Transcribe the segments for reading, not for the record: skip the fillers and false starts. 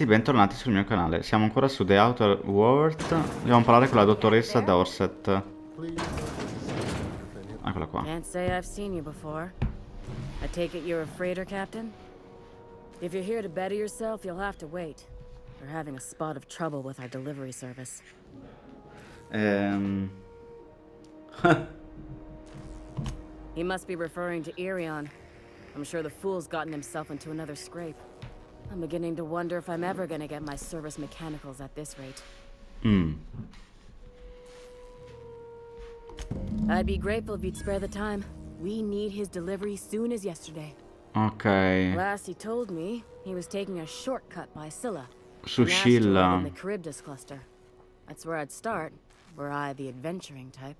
E bentornati sul mio canale. Siamo ancora su The Outer World. Dobbiamo parlare con la dottoressa Dorset. Eccola qua. Can't say I've seen you before. I take it you're a freighter captain? If you're here to better yourself, you'll have to wait. We're having a spot of trouble with our delivery service. He must be referring to Irion. I'm sure the fool's gotten himself into another scrape. I'm beginning to wonder if I'm ever gonna get my service mechanicals at this rate. I'd be grateful if you'd spare the time. We need his delivery soon as yesterday. Ok. Last he told me, he was taking a shortcut by Scylla, Su an asteroid in Scilla. the Charybdis cluster. That's where I'd start, were I the adventuring type.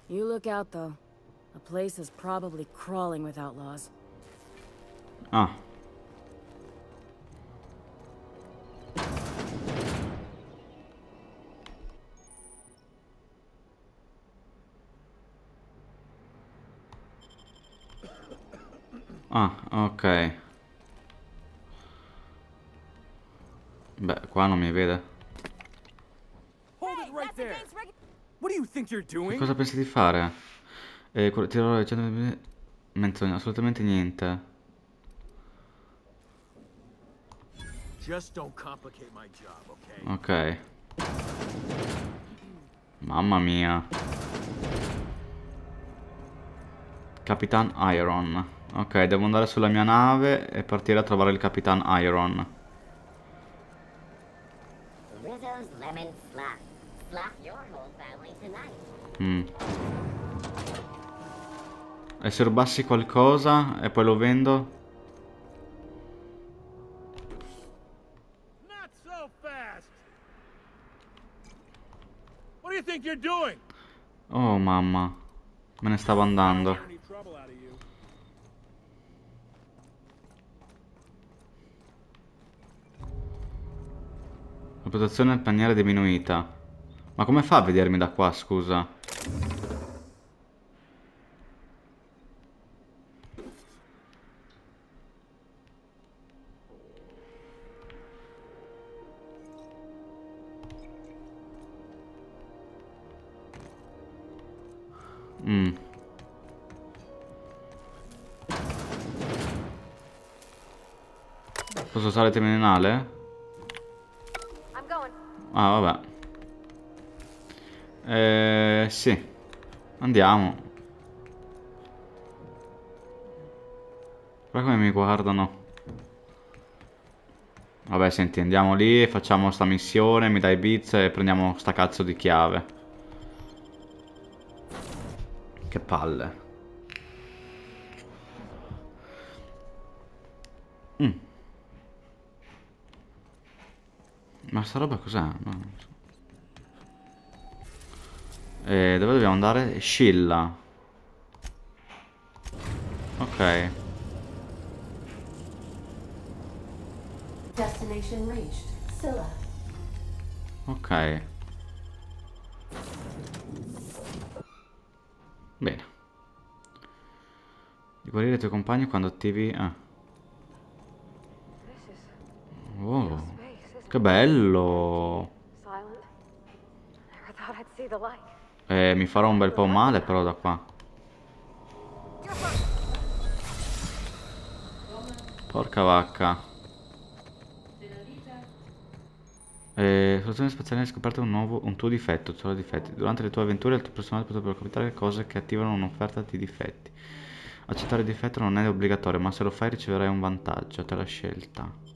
You look out, though. The place is probably crawling with outlaws. Ah. Ah, ok. Beh, qua non mi vede. Hold it right there. What do you think you're Che doing? cosa pensi di fare? Tirerò leggendo... Menzogna, assolutamente niente. Just don't complicate my job, okay? Ok. Mamma mia. Capitan Iron. Ok, devo andare sulla mia nave e partire a trovare il Capitan Iron. Rizzo's lemon slap. Slap your whole family tonight. E se rubassi qualcosa e poi lo vendo? Not so fast. What do you think you're doing? Oh mamma. Me ne stavo andando. Any trouble out of you? La protezione del paniere è diminuita. Ma come fa a vedermi da qua, scusa? Posso usare il terminale? Ah, vabbè. Sì. Andiamo. Guarda come mi guardano. Vabbè, senti, andiamo lì, facciamo sta missione, mi dai bits e prendiamo sta cazzo di chiave. Che palle. Ma sta roba cos'è? No, non so. Dove dobbiamo andare? Scilla. Ok. Destination reached. Scylla. Ok. Bene. Di guarire i tuoi compagni quando attivi... Ah. Oh. Che bello. Mi farò un bel po' male però da qua. Porca vacca. Soluzione spaziale hai scoperto un tuo difetto, solo difetti. Durante le tue avventure il tuo personaggio potrebbero capitare cose che attivano un'offerta di difetti. Accettare il difetto non è obbligatorio, ma se lo fai riceverai un vantaggio. A te la scelta.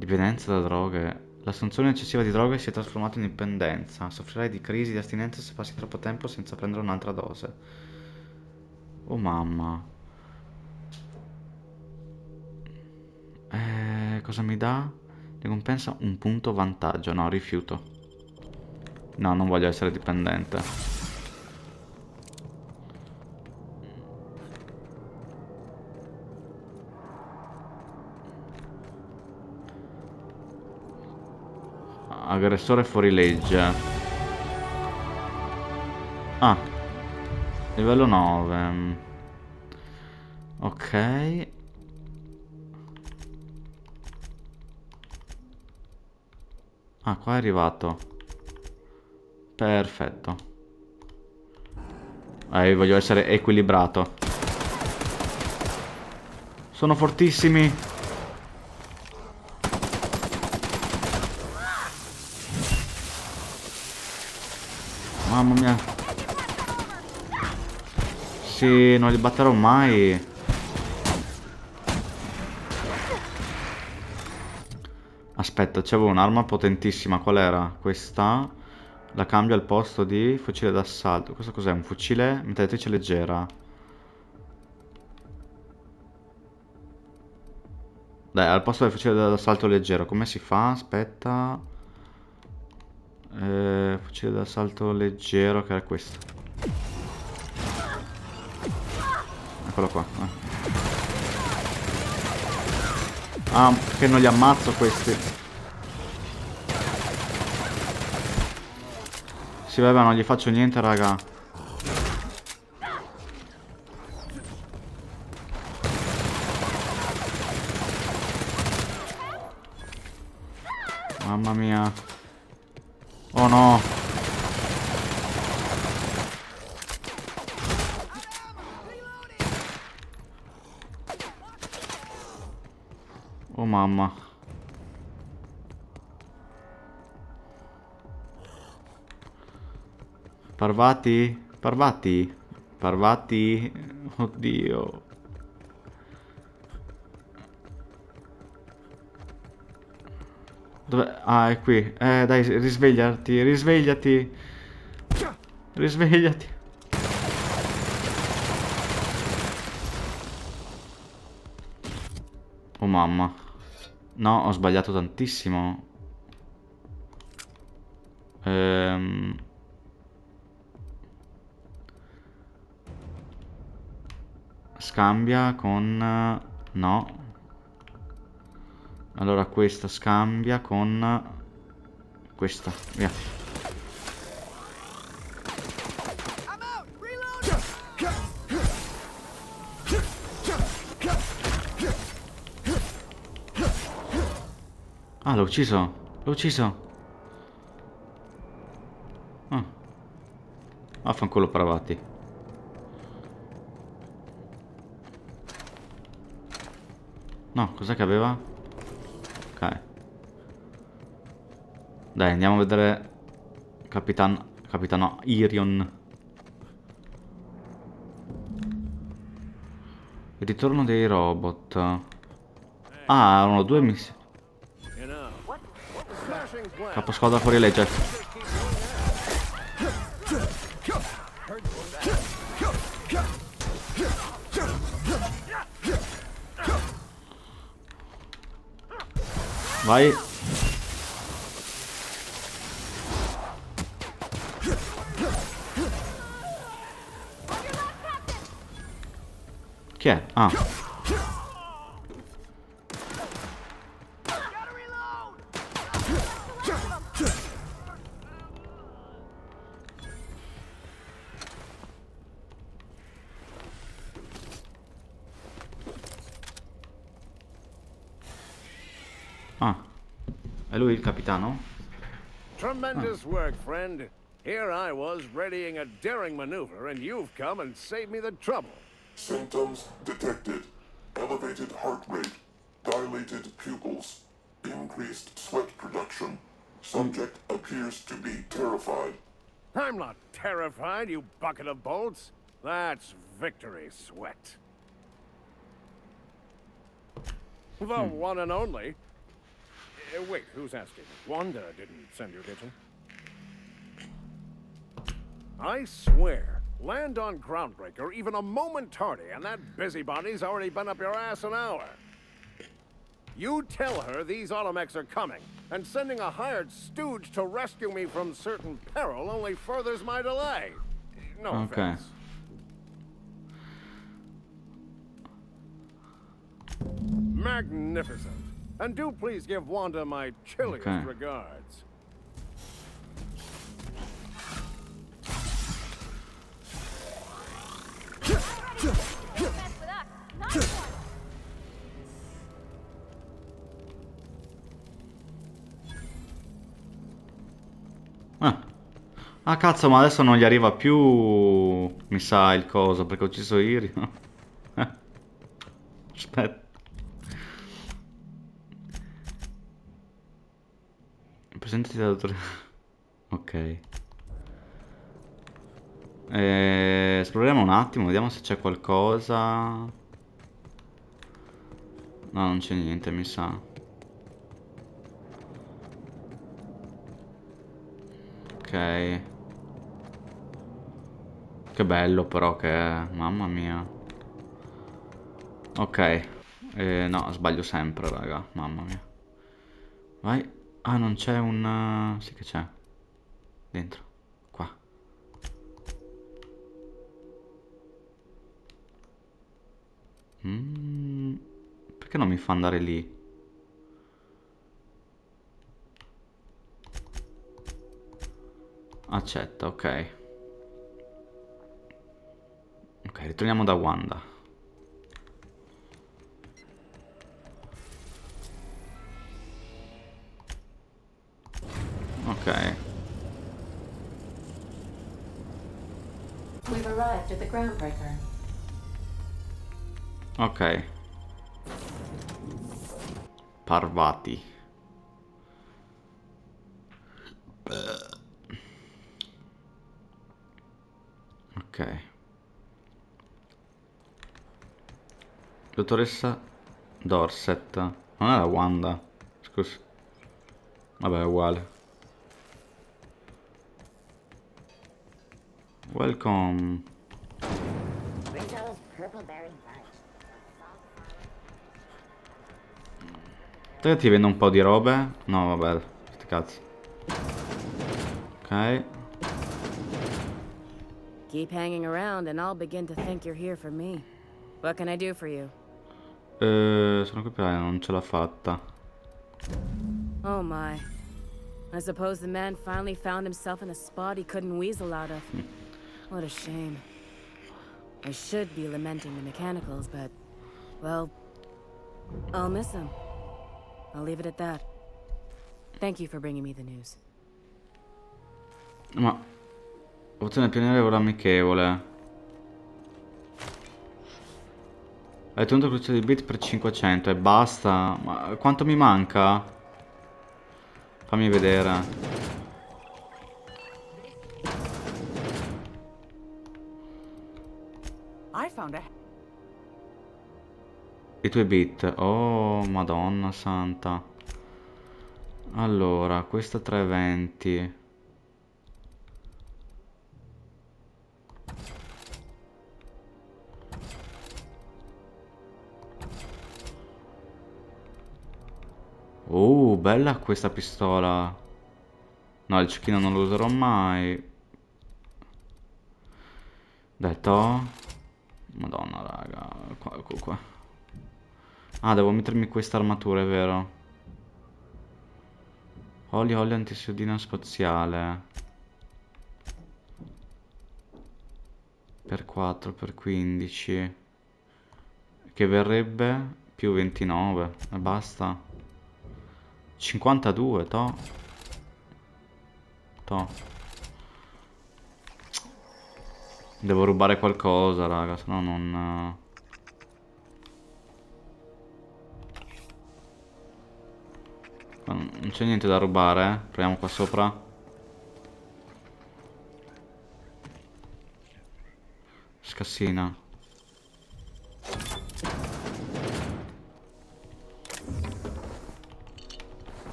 Dipendenza da droghe. L'assunzione eccessiva di droghe si è trasformata in dipendenza. Soffrirai di crisi di astinenza se passi troppo tempo senza prendere un'altra dose. Oh mamma. Cosa mi dà? Ricompensa un punto vantaggio. No, rifiuto. No, non voglio essere dipendente. Aggressore fuori legge. Ah, livello 9. Ok. Ah, qua è arrivato. Perfetto. Voglio essere equilibrato. Sono fortissimi. Mamma mia. Sì, non li batterò mai. Aspetta, c'avevo un'arma potentissima. Qual era? Questa. La cambio al posto di fucile d'assalto. Questo cos'è? Un fucile mitragliatrice leggera. Dai, al posto del fucile d'assalto leggero. Come si fa? Aspetta. Fucile d'assalto leggero, che era questo. Eccolo qua. Ah, perché non li ammazzo questi? Sì, vabbè, non gli faccio niente, raga. Mamma mia. Oh no. Oh mamma. Parvati? Parvati? Parvati? Oddio. Dove? Ah, è qui. Dai, risvegliati, risvegliati. Risvegliati. Oh mamma. No, ho sbagliato tantissimo. Scambia con... No. Allora questa scambia con... Questa, via. Ah, l'ho ucciso. L'ho ucciso. Ah. Affanculo Pravati. No, cos'è che aveva? Ok. Dai, andiamo a vedere Capitano Irion. Il ritorno dei robot. Ah, erano due missioni. Caposquadra fuori legge. Vai. Chi è? Ah. Ah. È lui il capitano? Tremendous work, friend. Here I was readying a daring maneuver, and you've come and saved me the trouble. Symptoms detected. Elevated heart rate, dilated pupils, increased sweat production. Subject appears to be terrified. I'm not terrified, you bucket of bolts. That's victory sweat. The one and only. Wait, who's asking? Wanda didn't send you, did she? I swear, land on Groundbreaker even a moment tardy, and that busybody's already been up your ass an hour. You tell her these automechs are coming, and sending a hired stooge to rescue me from certain peril only furthers my delay. No offense. Magnificent. And do please give Wanda my chilliest regards. Ah cazzo, ma adesso non gli arriva più, mi sa, il coso, perché ho ucciso Iri. Aspetta. Presentati da dottore. Ok. Esploriamo un attimo, vediamo se c'è qualcosa. No, non c'è niente, mi sa. Ok. Che bello però che è, mamma mia. Ok. No, sbaglio sempre, raga, mamma mia. Vai. Ah, non c'è un... Sì che c'è. Dentro. Qua. Perché non mi fa andare lì? Accetta, ok. Ok, ritorniamo da Wanda. Ok. We've arrived at the groundbreaker. Ok. Parvati. Ok. Dottoressa Dorset. Non è la Wanda. Scusa. Vabbè, è uguale. Welcome. Rizzo's purple berry fudge. Te ti vendo un po' di robe? No, vabbè. Sti cazzi. Ok. Keep hanging around and I'll begin to think you're here for me. What can I do for you? Sono qui per non ce l'ha fatta. Oh my. I suppose the man finally found himself in a spot he couldn't weasel out of. What a shame. I should be lamenting the mechanicals, but, well, I'll miss him. I'll leave it at that. Thank you for bringing me the news. Ma... Opzione pioniere ora amichevole. Hai ottenuto il cruccio di bit per 500 e basta. Ma quanto mi manca? Fammi vedere. I found a... I tuoi bit. Oh, madonna santa. Allora, questa 320. Bella questa pistola. No, il cecchino non lo userò mai. Detto. Madonna, raga. Qua. Ah, devo mettermi questa armatura, è vero. Olio antisodina spaziale. Per 4, per 15. Che verrebbe più 29. E basta. 52, to. Devo rubare qualcosa, raga, sennò non... Non c'è niente da rubare, eh? Proviamo qua sopra. Scassina.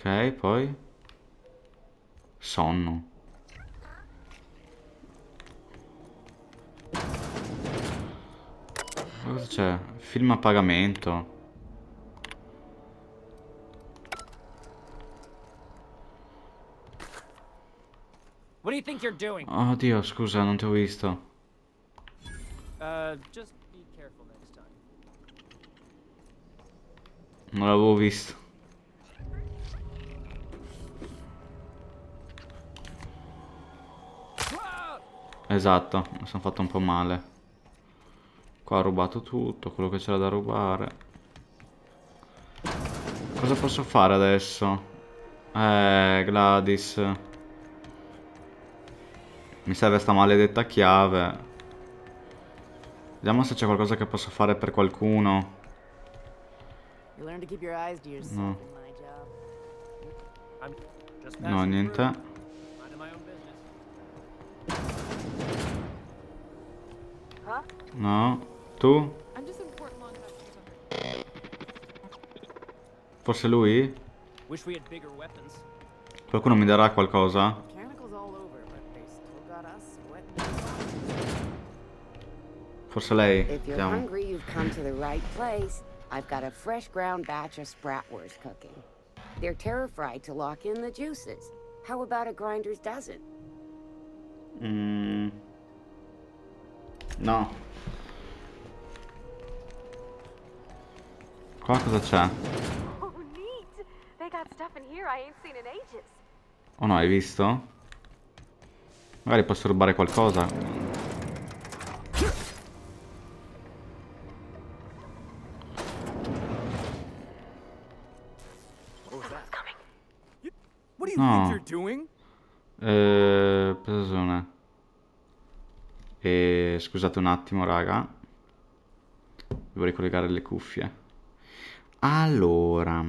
Ok, poi sonno. Cosa c'è? Film a pagamento. What do you think you're doing? Oddio, scusa, non ti ho visto. Just be careful next time. Non l'avevo visto. Esatto, mi sono fatto un po' male. Qua ho rubato tutto, quello che c'era da rubare. Cosa posso fare adesso? Gladys. Mi serve sta maledetta chiave. Vediamo se c'è qualcosa che posso fare per qualcuno. You learn to keep your eyes to yourself No. in my job. I'm just No, passing niente. through. Minding my own business. Huh? No. Tu? I'm just in Fort Monmouth or something. Forse lui? Wish we had bigger weapons. Qualcuno mi darà qualcosa? Mechanicals all over, but they still got us sweating. Forse lei? If you're Vediamo. hungry, you've come to the right place. I've got a fresh ground batch of spratwurst cooking. They're terror fried to lock in the juices. How about a grinder's dozen? No. Qua cosa c'è? Oh, neat. They got stuff in here I ain't seen in ages. Oh no, hai visto? Magari posso rubare qualcosa. What do you No. think you're doing? Persone. Scusate un attimo, raga. Devo ricollegare le cuffie. Allora.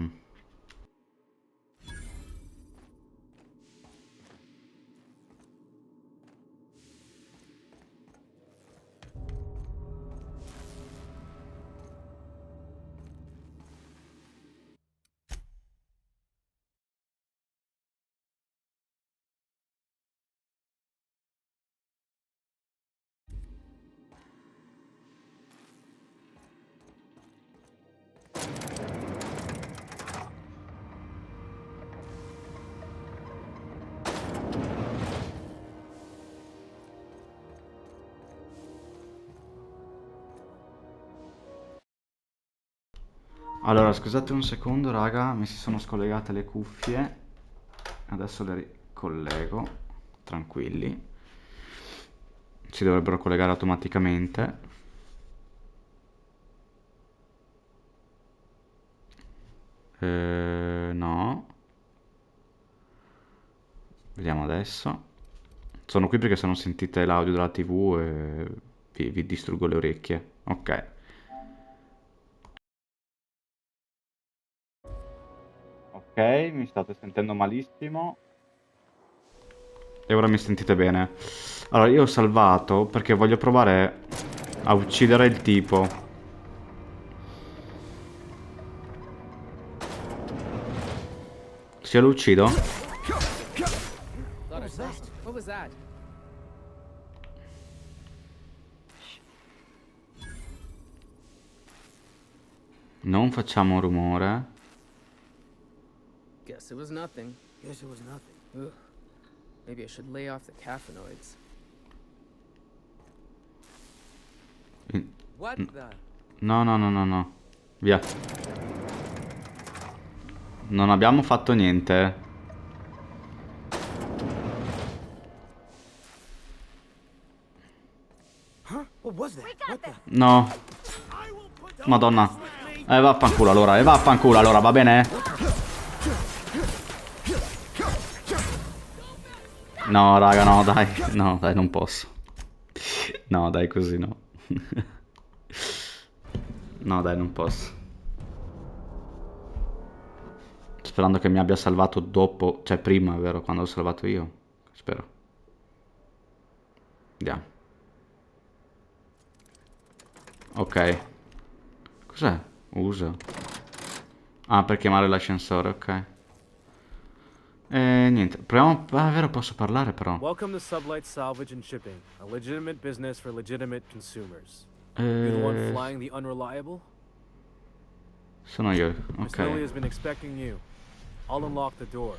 Allora, scusate un secondo, raga, mi si sono scollegate le cuffie. Adesso le ricollego. Tranquilli. Si dovrebbero collegare automaticamente. No. Vediamo adesso. Sono qui perché se non sentite l'audio della TV vi distruggo le orecchie. Ok. Ok, mi state sentendo malissimo. E ora mi sentite bene. Allora, io ho salvato perché voglio provare a uccidere il tipo. Se lo uccido? What was that? Non facciamo rumore. Guess it was nothing. Ugh. Maybe I should lay off the caffeinoids. What the? No, no, no, no, no. Via. Non abbiamo fatto niente. What was that? What the? No. Madonna. Vaffanculo allora, vaffanculo allora, va bene? No, raga, no, dai. No, dai, non posso. No, dai, così no. No, dai, non posso. Sperando che mi abbia salvato dopo, cioè prima, vero, quando ho salvato io. Spero. Andiamo. Ok. Cos'è? Usa. Ah, per chiamare l'ascensore, ok. Niente, proviamo... Ah, vero, posso parlare però. Welcome to Sublight Salvage and Shipping, a legitimate business for legitimate consumers. You're the one flying the unreliable? Sono io, Miss Lily ok. has been expecting you. I'll unlock the door.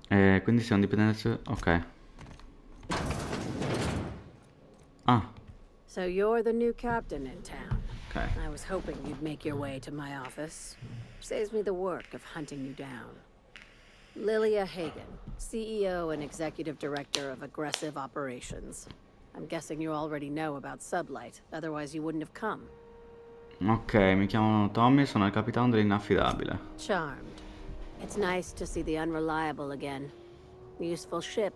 Quindi siamo dipendenti... Ok. Ah, So you're the new captain in town. ok. I was hoping you'd make your way to my office. Saves me the work of hunting you down. Lilia Hagen, CEO and Executive Director of Aggressive Operations. I'm guessing you already know about Sublight, otherwise you wouldn't have come. Ok, mi chiamano Tommy e sono il capitano dell'inaffidabile. Charmed. It's nice to see the unreliable again. Useful ship.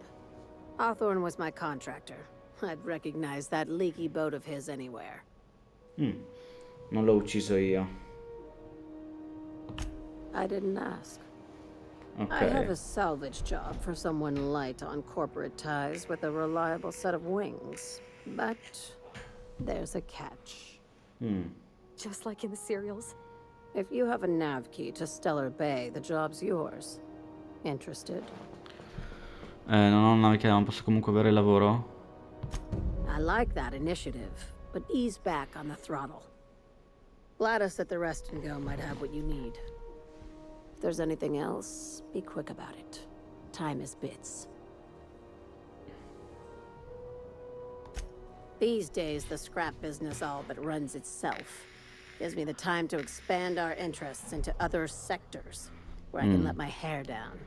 Hawthorne was my contractor. I'd recognize that leaky boat of his anywhere. Non l'ho ucciso io. I didn't ask. Ok. I have a salvage job for someone light on corporate ties with a reliable set of wings. But there's a catch. Just like in the serials. If you have a nav key to Stellar Bay, the job's yours. Interested? Non ho una chiave, ma posso comunque avere il lavoro? I like that initiative, but ease back on the throttle. Gladys at the Rest and Go might have what you need. If there's anything else, be quick about it. Time is bits. These days, the scrap business all but runs itself. Gives me the time to expand our interests into other sectors, where I can let my hair down.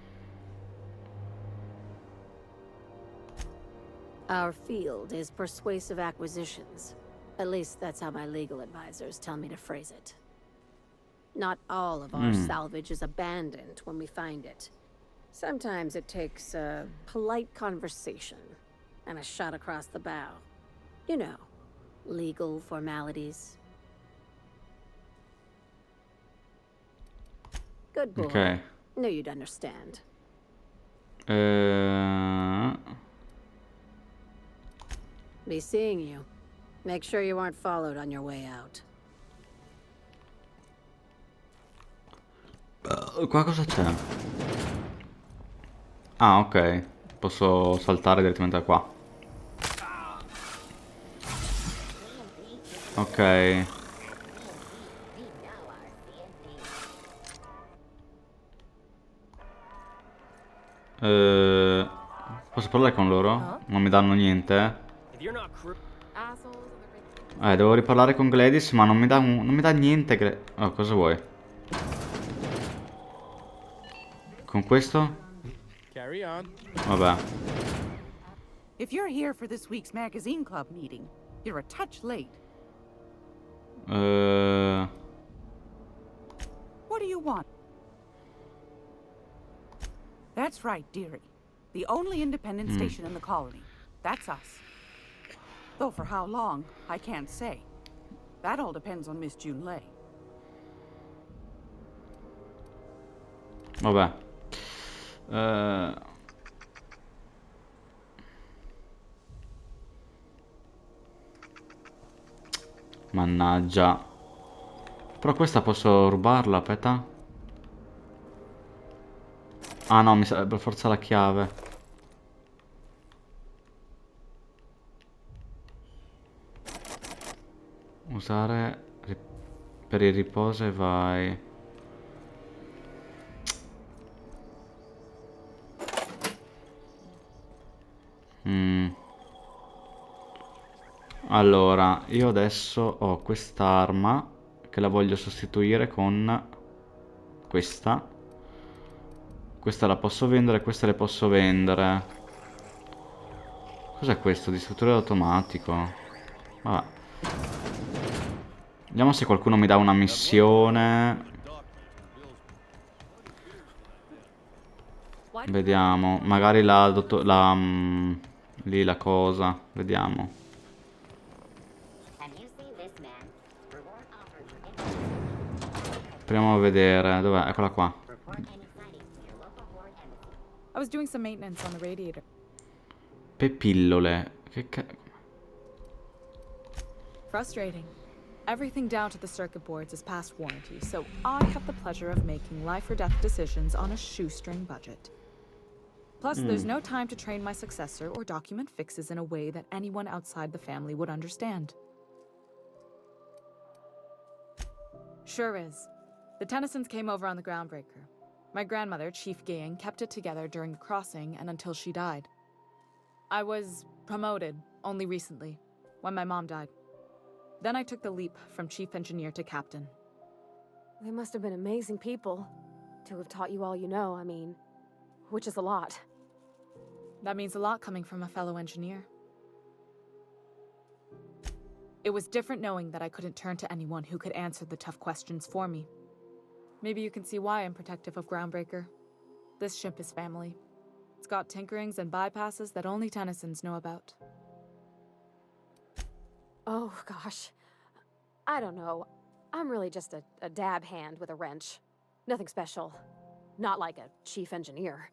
Our field is persuasive acquisitions. At least that's how my legal advisors tell me to phrase it. Not all of our salvage is abandoned when we find it. Sometimes it takes a polite conversation and a shot across the bow. You know, legal formalities. Good boy. Ok. Knew you'd understand. Be seeing you. Make sure you aren't followed on your way out. Qua cosa c'è? Ah, ok. Posso saltare direttamente da qua. Ok. Posso parlare con loro? Non mi danno niente? Devo riparlare con Gladys, ma non mi dà, non mi dà niente. Oh, cosa vuoi? Con questo? Carry on. Vabbè. If you're here for this week's magazine club meeting, you're a touch late. What do you want? That's right, dearie. The only independent station in the colony. That's us. Though for how long, I can't say. That all depends on Miss June Lay. Vabbè. Mannaggia. Però questa posso rubarla, aspetta. Ah no, mi serve per forza la chiave. Usare per il riposo e vai. Allora, io adesso ho quest'arma che la voglio sostituire con questa. Questa la posso vendere, queste le posso vendere. Cos'è questo? Distruttore automatico. Vabbè. Vediamo se qualcuno mi dà una missione. Vediamo. Magari lì la cosa. Vediamo. Proviamo a vedere. Dov'è? Eccola qua. I was doing some maintenance on the radiator. Pepillole. Frustrating. Everything down to the circuit boards is past warranty, so I have the pleasure of making life or death decisions on a shoestring budget. Plus, there's no time to train my successor or document fixes in a way that anyone outside the family would understand. Sure is. The Tennysons came over on the groundbreaker. My grandmother, Chief Gaying, kept it together during the crossing and until she died. I was promoted only recently, when my mom died. Then I took the leap from chief engineer to captain. They must have been amazing people to have taught you all you know, I mean, which is a lot. That means a lot coming from a fellow engineer. It was different knowing that I couldn't turn to anyone who could answer the tough questions for me. Maybe you can see why I'm protective of Groundbreaker. This ship is family. It's got tinkerings and bypasses that only Tennysons know about. Oh, gosh. I don't know. I'm really just a dab hand with a wrench. Nothing special. Not like a chief engineer.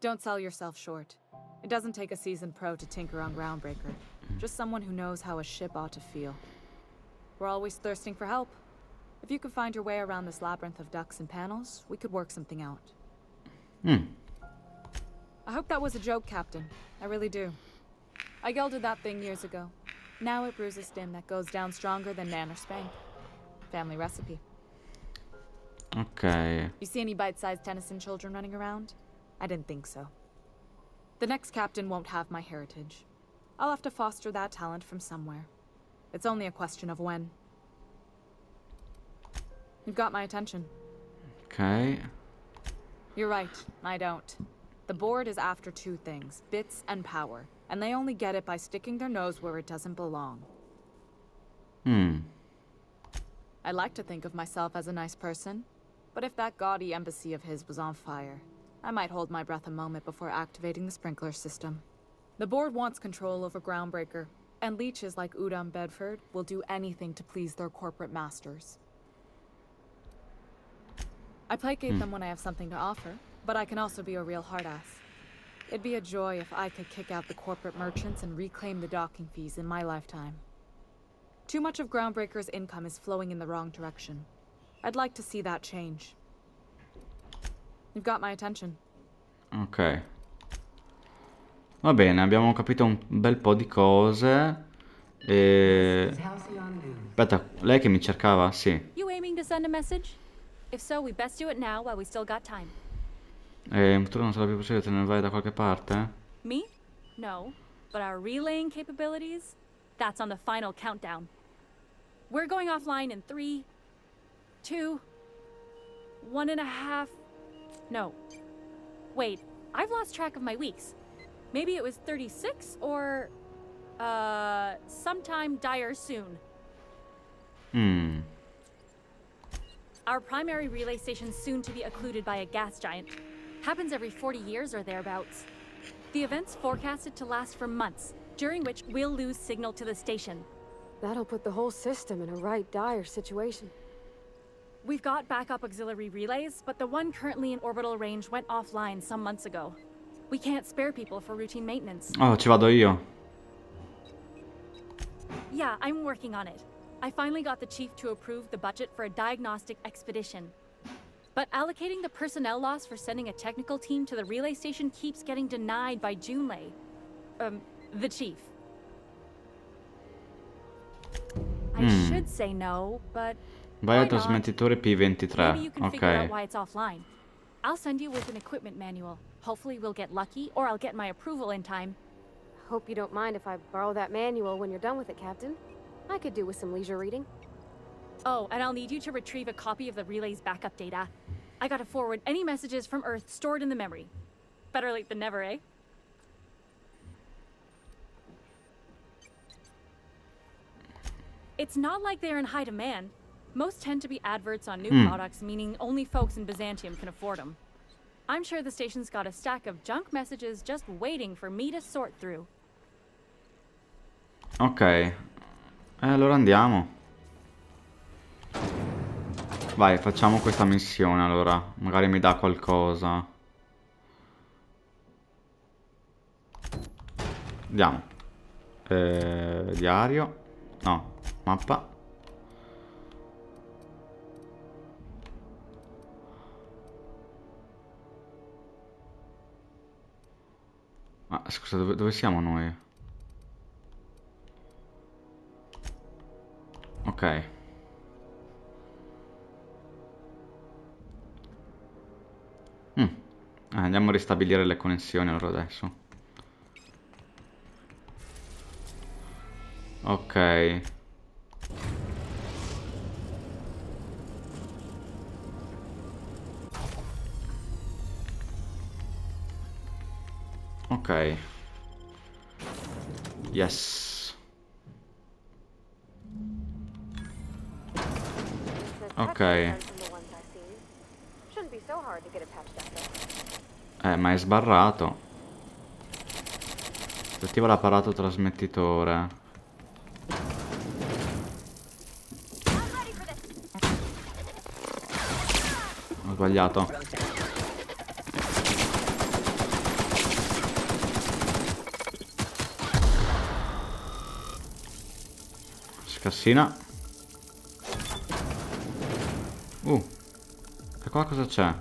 Don't sell yourself short. It doesn't take a seasoned pro to tinker on Groundbreaker. Just someone who knows how a ship ought to feel. We're always thirsting for help. If you could find your way around this labyrinth of ducts and panels, we could work something out. I hope that was a joke, Captain. I really do. I gelded that thing years ago. Now it brews a stim that goes down stronger than Nan or Spank. Family recipe. Ok. You see any bite-sized Tennyson children running around? I didn't think so. The next captain won't have my heritage. I'll have to foster that talent from somewhere. It's only a question of when. You've got my attention. Ok. You're right, I don't. The board is after two things, bits and power, and they only get it by sticking their nose where it doesn't belong. I like to think of myself as a nice person, but if that gaudy embassy of his was on fire, I might hold my breath a moment before activating the sprinkler system. The board wants control over Groundbreaker, and leeches like Udom Bedford will do anything to please their corporate masters. I placate them when I have something to offer, but I can also be a real hard-ass. It'd be a joy if I could kick out the corporate merchants and reclaim the docking fees in my lifetime. Too much of Groundbreaker's income is flowing in the wrong direction. I'd like to see that change. You've got my attention. Ok. Va bene, abbiamo capito un bel po' di cose. Aspetta, lei che mi cercava? Sì. You aiming to send a message? If so, we best do it now while we still got time. In futuro non sarà più possibile, te ne vai da qualche parte? Me? No. But our relaying capabilities? That's on the final countdown. We're going offline in 3, 2, 1.5... No. Wait, I've lost track of my weeks. Maybe it was 36 or... sometime dire soon. Our primary relay station's soon to be occluded by a gas giant. Happens every 40 years or thereabouts. The event's forecasted to last for months, during which we'll lose signal to the station. That'll put the whole system in a right dire situation. We've got backup auxiliary relays, but the one currently in orbital range went offline some months ago. We can't spare people for routine maintenance. Oh, ci vado io. Yeah, I'm working on it. I finally got the chief to approve the budget for a diagnostic expedition. But allocating the personnel loss for sending a technical team to the relay station keeps getting denied by Junlei. The chief. I should say no, but Vai al trasmettitore P23. maybe you can figure out Ok. why it's offline. I'll send you with an equipment manual. Hopefully we'll get lucky, or I'll get my approval in time. Hope you don't mind if I borrow that manual when you're done with it, Captain. I could do with some leisure reading. Oh, and I'll need you to retrieve a copy of the relay's backup data. I gotta forward any messages from Earth stored in the memory. Better late than never, eh? It's not like they're in high demand. Most tend to be adverts on new products, meaning only folks in Byzantium can afford them. I'm sure the station's got a stack of junk messages just waiting for me to sort through. Ok. Allora andiamo. Vai, facciamo questa missione allora. Magari mi dà qualcosa. Andiamo. Diario. No, mappa. Ma scusa, dove siamo noi? Ok. Andiamo a ristabilire le connessioni allora adesso. Ok. Ok. Yes. Ok. Shouldn't be so hard to get it patched up though. Ma è sbarrato. Attiva l'apparato trasmettitore. Ho sbagliato. Scassina. E qua cosa c'è?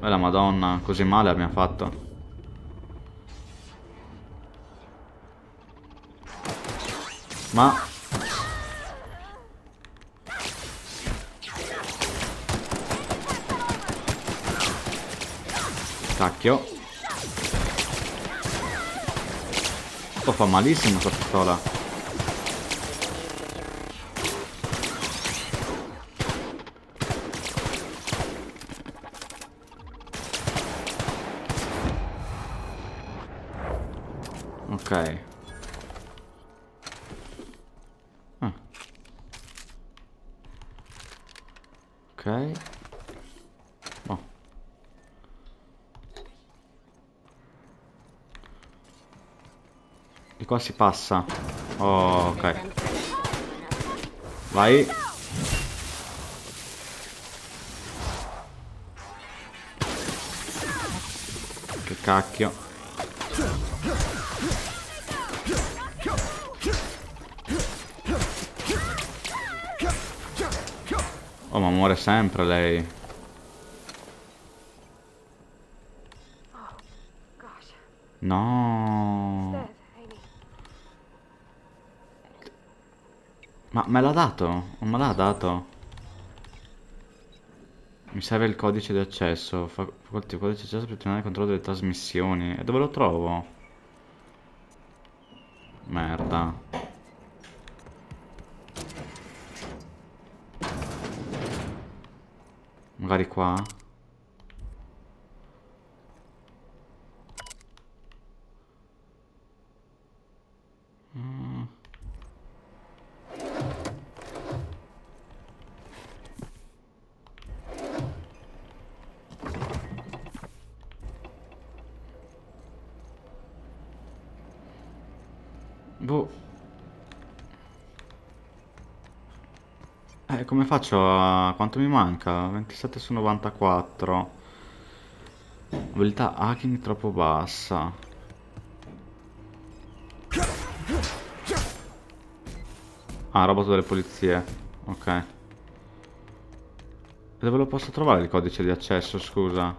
La Madonna, così male abbiamo fatto. Ma... Cacchio. Oh, fa malissimo questa pistola. Ok. Ok. Oh. Di qua si passa. Oh, ok. Vai. Che cacchio. Oh, ma muore sempre lei. No. Ma me l'ha dato? Non me l'ha dato? Mi serve il codice di accesso. Facolti il codice di accesso per ottenere il controllo delle trasmissioni. E dove lo trovo? Merda. Magari qua? Boh. Come faccio a... Quanto mi manca? 27 su 94. Abilità hacking troppo bassa. Ah, robot delle polizie. Ok. E dove lo posso trovare il codice di accesso, scusa?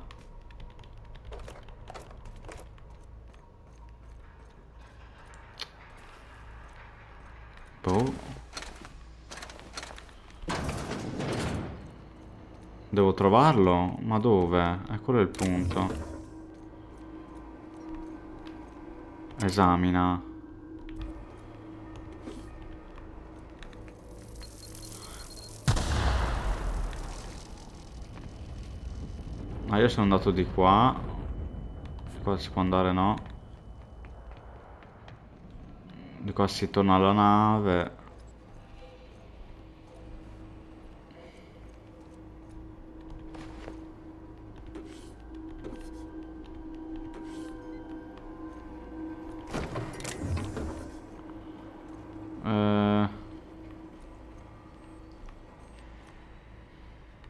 Boh. Devo trovarlo? Ma dove? Quello è il punto. Esamina. Ah, io sono andato di qua. Di qua si può andare, no? Di qua si torna alla nave.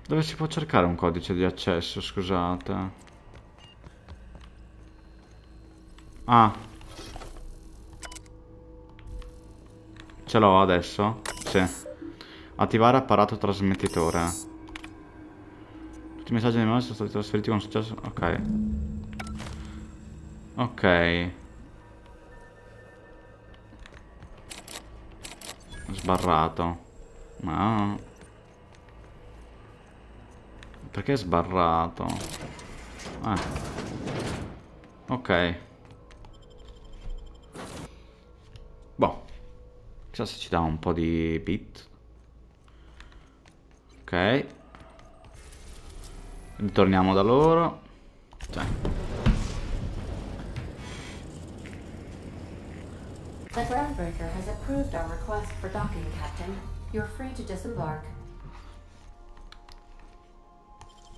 Dove si può cercare un codice di accesso, scusate? Ah. Ce l'ho adesso? Sì. Attivare apparato trasmettitore. Tutti i messaggi dei memoria sono stati trasferiti con successo. Ok. Ok. Sbarrato. No. Perché è sbarrato? Ok. Boh. Chissà se ci dà un po' di bit. Ok. Ritorniamo da loro. Cioè. The groundbreaker has approved our request for docking, Captain. You're free to disembark.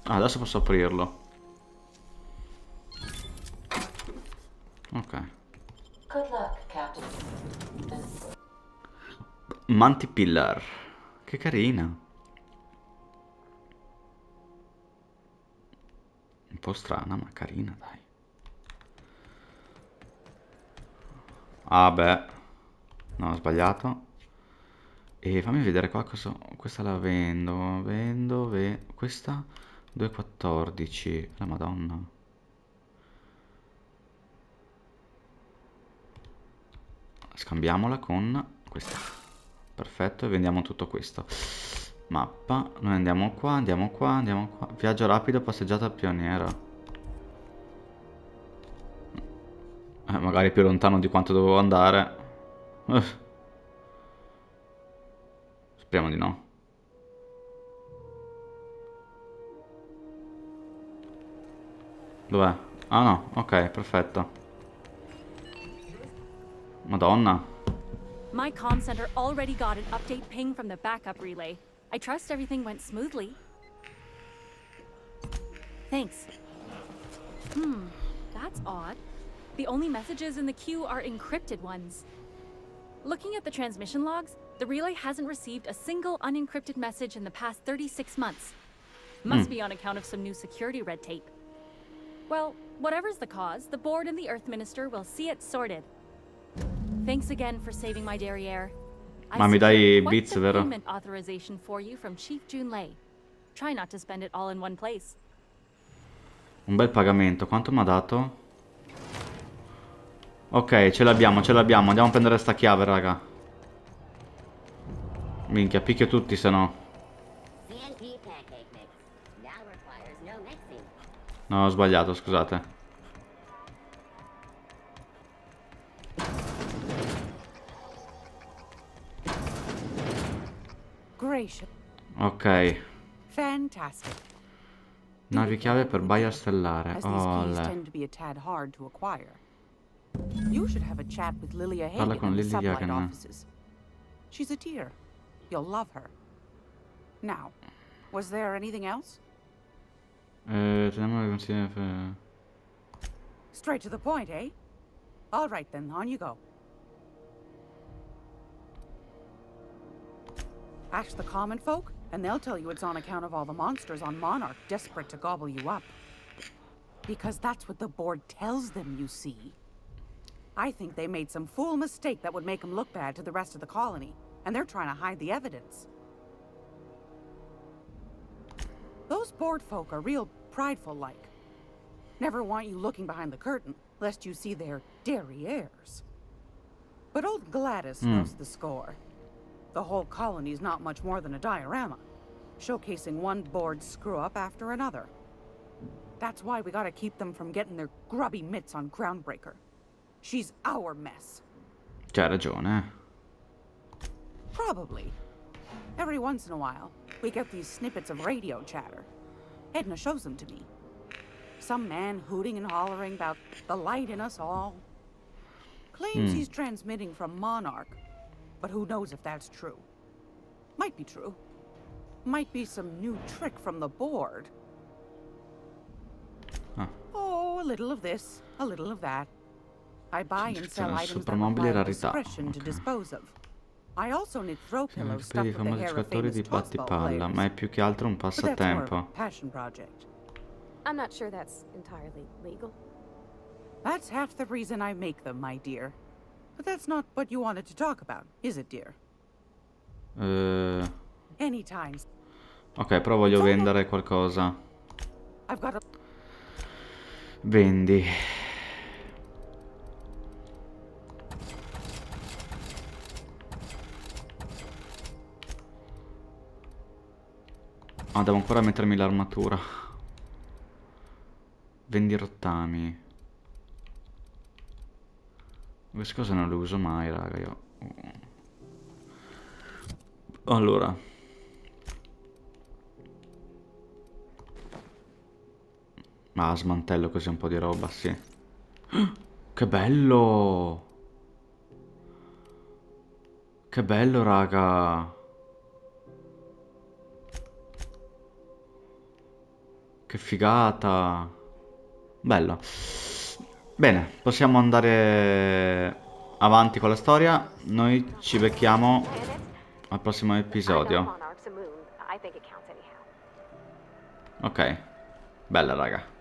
Ah, adesso posso aprirlo. Ok. Good luck, Captain. Mantipillar. Che carina. Un po' strana, ma carina, dai. Ah, beh. No, ho sbagliato. E fammi vedere qua cosa... Questa la vendo. Questa 2,14. La Madonna. Scambiamola con questa. Perfetto, e vendiamo tutto questo. Mappa. Noi andiamo qua, andiamo qua, andiamo qua. Viaggio rapido, passeggiata pioniera. Magari più lontano di quanto dovevo andare. Speriamo di no. Dov'è? Ah no, ok, perfetto. Madonna. My comm center already got an update ping from the backup relay. I trust everything went smoothly. Thanks. That's odd. The only messages in the queue are encrypted ones. Looking at the transmission logs, the relay hasn't received a single unencrypted message in the past 36 months. Must be on account of some new security red tape. Well, whatever's the cause, the board and the Earth Minister will see it sorted. Thanks again for saving my derriere. Ma mi dai quite bits, the vero? payment authorization for you from Chief Junlei. Try not to spend it all in one place. Un bel pagamento. Quanto mi ha dato? Ok, ce l'abbiamo, ce l'abbiamo. Andiamo a prendere sta chiave, raga. Minchia, picchio tutti, se no. No, ho sbagliato, scusate. Gracious. Ok. Fantastic. Navichiave per Baia Stellare. As these keys Ole. tend to be a tad hard to acquire. You should have a chat with Lilia Parla Hagen con in the Lilia sublight Hagen. offices. She's a dear. You'll love her. Now, was there anything else? Teniamo le consigli. Straight to the point, eh? All right then, on you go. Ask the common folk, and they'll tell you it's on account of all the monsters on Monarch desperate to gobble you up. Because that's what the board tells them, you see. I think they made some fool mistake that would make them look bad to the rest of the colony, and they're trying to hide the evidence. Those board folk are real prideful-like. Never want you looking behind the curtain, lest you see their derrieres. But old Gladys knows the score. The whole colony's not much more than a diorama, showcasing one board screw-up after another. That's why we gotta keep them from getting their grubby mitts on Groundbreaker. She's our mess. C'hai ragione. Probably. Every once in a while, we get these snippets of radio chatter. Edna shows them to me. Some man hooting and hollering about the light in us all. Claims he's transmitting from Monarch, but who knows if that's true. Might be true. Might be some new trick from the board. Oh, a little of this, a little of that. I buy and sell items that require discretion to dispose of. I also knit throw pillows stuffed with the hair of famous di tossball battipalla, ma è players. più che altro un But that's more of a passatempo. passion project. I'm not sure that's entirely legal. That's half the reason I make them, my dear. But that's not what you wanted to talk about, is it, dear? Anytime. Ok, però voglio vendere qualcosa. I've got a... Vendi. Ah, devo ancora mettermi l'armatura. Vendi i rottami. Queste cose non le uso mai, raga, io. Allora. Ma smantello così un po' di roba, sì. Che bello! Che bello, raga. Che figata. Bello. Bene, possiamo andare avanti con la storia. Noi ci becchiamo al prossimo episodio. Ok. Bella, raga.